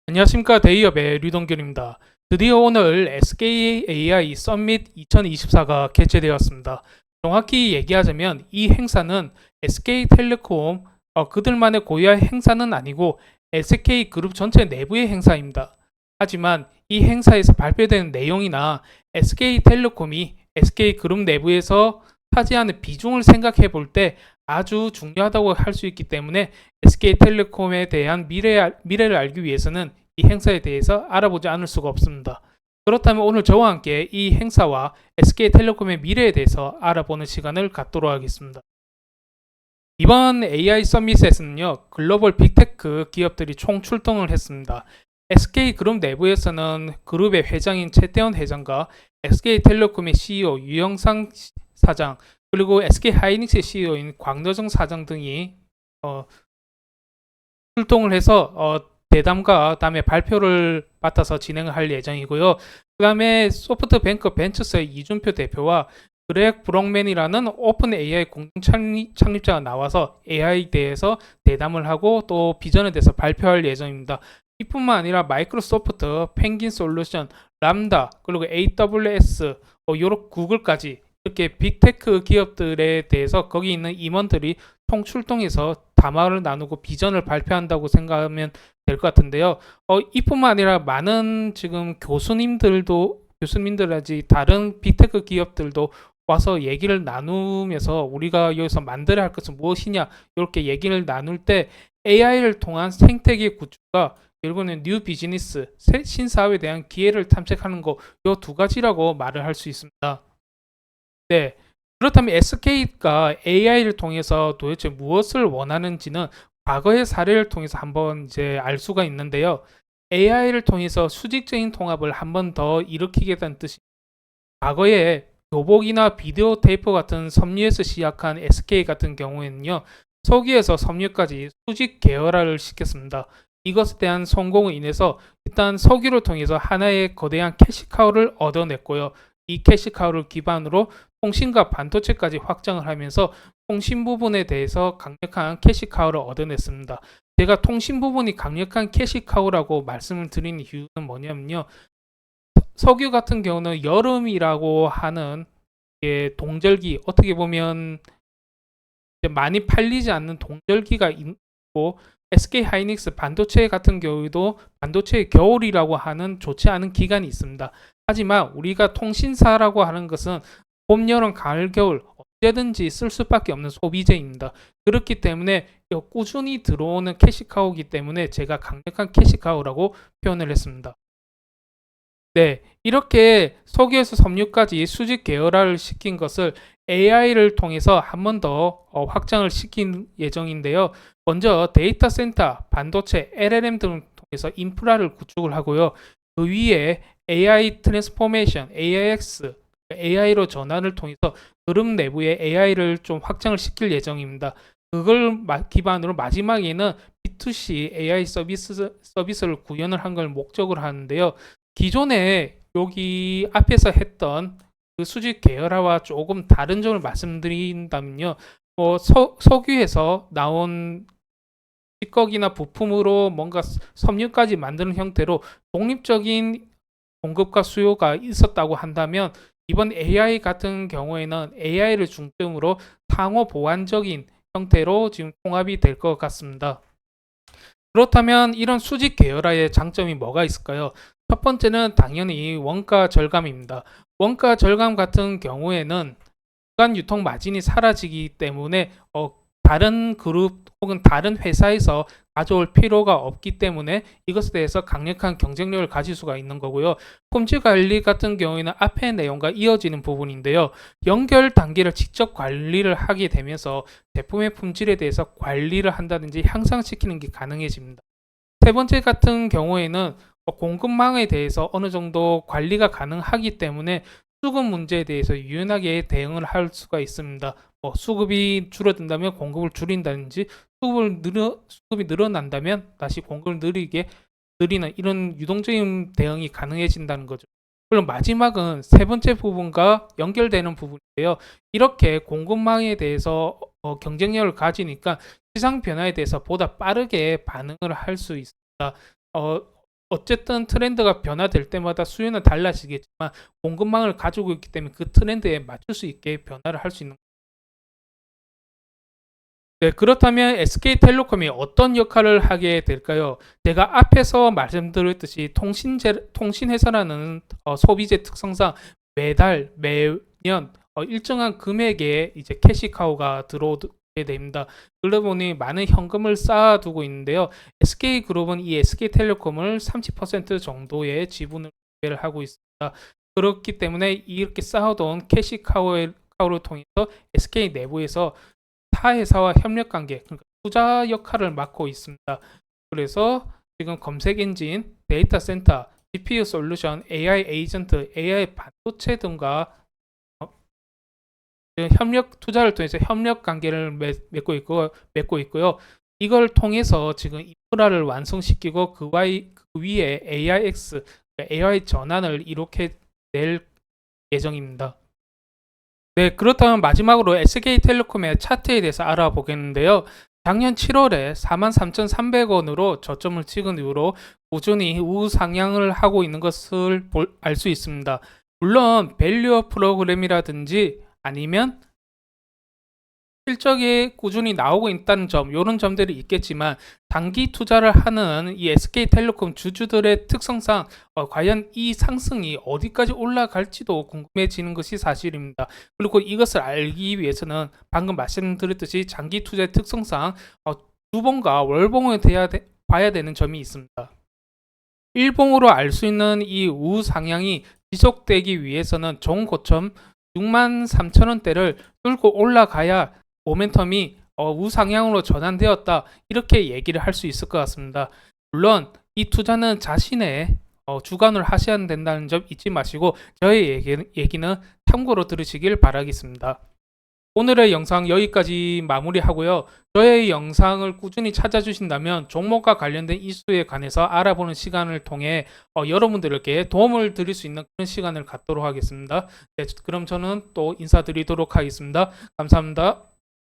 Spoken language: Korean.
안녕하십니까. 데이업의 류동균입니다. 드디어 오늘 SKAI 서밋 2024가 개최되었습니다. 정확히 얘기하자면 이 행사는 SK텔레콤 그들만의 고유한 행사는 아니고 SK그룹 전체 내부의 행사입니다. 하지만 이 행사에서 발표되는 내용이나 SK텔레콤이 SK그룹 내부에서 차지하는 비중을 생각해 볼 때 아주 중요하다고 할 수 있기 때문에 SK텔레콤에 대한 미래를 알기 위해서는 이 행사에 대해서 알아보지 않을 수가 없습니다. 그렇다면 오늘 저와 함께 이 행사와 SK텔레콤의 미래에 대해서 알아보는 시간을 갖도록 하겠습니다. 이번 AI 서밋에서는요, 글로벌 빅테크 기업들이 총 출동을 했습니다. SK그룹 내부에서는 그룹의 회장인 최태원 회장과 SK텔레콤의 CEO 유영상 사장, 그리고 SK하이닉스의 CEO인 광노정 사장 등이 출동을 해서 대담과 다음에 발표를 맡아서 진행을 할 예정이고요. 그 다음에 소프트뱅크 벤처스의 이준표 대표와 그렉 브록맨이라는 오픈 AI 공동 창립자가 나와서 AI에 대해서 대담을 하고 또 비전에 대해서 발표할 예정입니다. 이뿐만 아니라 마이크로소프트, 펭귄 솔루션, 람다, 그리고 AWS, 요런 구글까지 이렇게 빅테크 기업들에 대해서 거기 있는 임원들이 총 출동해서 담화를 나누고 비전을 발표한다고 생각하면 될 것 같은데요. 이뿐만 아니라 많은 지금 교수님들이라지 다른 빅테크 기업들도 와서 얘기를 나누면서 우리가 여기서 만들어야 할 것은 무엇이냐 이렇게 얘기를 나눌 때 AI를 통한 생태계 구축과 그리고는 뉴 비즈니스, 신사업에 대한 기회를 탐색하는 거 이 두 가지라고 말을 할 수 있습니다. 네. 그렇다면 SK가 AI를 통해서 도대체 무엇을 원하는지는 과거의 사례를 통해서 한번 이제 알 수가 있는데요. AI를 통해서 수직적인 통합을 한번 더 일으키겠다는 뜻이 과거에 교복이나 비디오 테이프 같은 섬유에서 시작한 SK 같은 경우에는요. 석유에서 섬유까지 수직 계열화를 시켰습니다. 이것에 대한 성공으로 인해서 일단 석유를 통해서 하나의 거대한 캐시카우를 얻어냈고요. 이 캐시카우를 기반으로 통신과 반도체까지 확장을 하면서 통신 부분에 대해서 강력한 캐시카우를 얻어냈습니다. 제가 통신 부분이 강력한 캐시카우라고 말씀을 드리는 이유는 뭐냐면요. 석유 같은 경우는 여름이라고 하는 동절기, 어떻게 보면 많이 팔리지 않는 동절기가 있고 SK 하이닉스 반도체 같은 경우에도 반도체의 겨울이라고 하는 좋지 않은 기간이 있습니다. 하지만 우리가 통신사라고 하는 것은 봄, 여름, 가을, 겨울 언제든지 쓸 수밖에 없는 소비재입니다. 그렇기 때문에 꾸준히 들어오는 캐시카우이기 때문에 제가 강력한 캐시카우라고 표현을 했습니다. 네, 이렇게 석유에서 섬유까지 수직 계열화를 시킨 것을 AI를 통해서 한 번 더 확장을 시킨 예정인데요. 먼저 데이터 센터, 반도체, LLM 등을 통해서 인프라를 구축을 하고요. 그 위에 AI 트랜스포메이션, AIX, AI로 전환을 통해서 그룹 내부의 AI를 좀 확장을 시킬 예정입니다. 그걸 기반으로 마지막에는 B2C AI 서비스를 구현을 한 걸 목적으로 하는데요. 기존에 여기 앞에서 했던 그 수직 계열화와 조금 다른 점을 말씀드린다면요. 석유에서 나온 찌꺼기나 부품으로 뭔가 섬유까지 만드는 형태로 독립적인 공급과 수요가 있었다고 한다면 이번 AI 같은 경우에는 AI를 중점으로 상호 보완적인 형태로 지금 통합이 될 것 같습니다. 그렇다면 이런 수직 계열화의 장점이 뭐가 있을까요? 첫 번째는 당연히 원가 절감입니다. 원가 절감 같은 경우에는 구간 유통 마진이 사라지기 때문에 다른 그룹 혹은 다른 회사에서 가져올 필요가 없기 때문에 이것에 대해서 강력한 경쟁력을 가질 수가 있는 거고요. 품질 관리 같은 경우에는 앞의 내용과 이어지는 부분인데요. 연결 단계를 직접 관리를 하게 되면서 제품의 품질에 대해서 관리를 한다든지 향상시키는 게 가능해집니다. 세 번째 같은 경우에는 공급망에 대해서 어느 정도 관리가 가능하기 때문에 수급 문제에 대해서 유연하게 대응을 할 수가 있습니다. 수급이 줄어든다면 공급을 줄인다든지 수급이 늘어난다면 다시 공급을 느리는 이런 유동적인 대응이 가능해진다는 거죠. 물론 마지막은 세 번째 부분과 연결되는 부분인데요. 이렇게 공급망에 대해서 경쟁력을 가지니까 시장 변화에 대해서 보다 빠르게 반응을 할 수 있습니다. 어쨌든 트렌드가 변화될 때마다 수요는 달라지겠지만 공급망을 가지고 있기 때문에 그 트렌드에 맞출 수 있게 변화를 할 수 있는. 네, 그렇다면 SK텔레콤이 어떤 역할을 하게 될까요? 제가 앞에서 말씀드렸듯이 통신회사라는 소비재 특성상 매달, 매년 일정한 금액의 이제 캐시카우가 들어오게 됩니다. 그러다 보니 많은 현금을 쌓아두고 있는데요. SK그룹은 이 SK텔레콤을 30% 정도의 지분을 구매를 하고 있습니다. 그렇기 때문에 이렇게 쌓아둔 캐시카우를 통해서 SK 내부에서 타 회사와 협력 관계, 그러니까 투자 역할을 맡고 있습니다. 그래서 지금 검색 엔진, 데이터 센터, GPU 솔루션, AI 에이전트, AI 반도체 등과 협력 투자를 통해서 협력 관계를 맺고 있고요. 이걸 통해서 지금 인프라를 완성시키고 그 위에 AIX, AI 전환을 이렇게 낼 예정입니다. 네, 그렇다면 마지막으로 SK텔레콤의 차트에 대해서 알아보겠는데요. 작년 7월에 43,300원으로 저점을 찍은 이후로 꾸준히 우상향을 하고 있는 것을 알 수 있습니다. 물론 밸류업 프로그램이라든지 아니면 실적이 꾸준히 나오고 있다는 점, 이런 점들이 있겠지만 단기 투자를 하는 이 SK텔레콤 주주들의 특성상 과연 이 상승이 어디까지 올라갈지도 궁금해지는 것이 사실입니다. 그리고 이것을 알기 위해서는 방금 말씀드렸듯이 장기 투자의 특성상 주봉과 월봉을 봐야 되는 점이 있습니다. 일봉으로 알 수 있는 이 우상향이 지속되기 위해서는 종고점 63,000원대를 뚫고 올라가야 모멘텀이 우상향으로 전환되었다, 이렇게 얘기를 할 수 있을 것 같습니다. 물론 이 투자는 자신의 주관을 하셔야 된다는 점 잊지 마시고 저의 얘기는 참고로 들으시길 바라겠습니다. 오늘의 영상 여기까지 마무리하고요. 저의 영상을 꾸준히 찾아주신다면 종목과 관련된 이슈에 관해서 알아보는 시간을 통해 여러분들에게 도움을 드릴 수 있는 그런 시간을 갖도록 하겠습니다. 네, 그럼 저는 또 인사드리도록 하겠습니다. 감사합니다.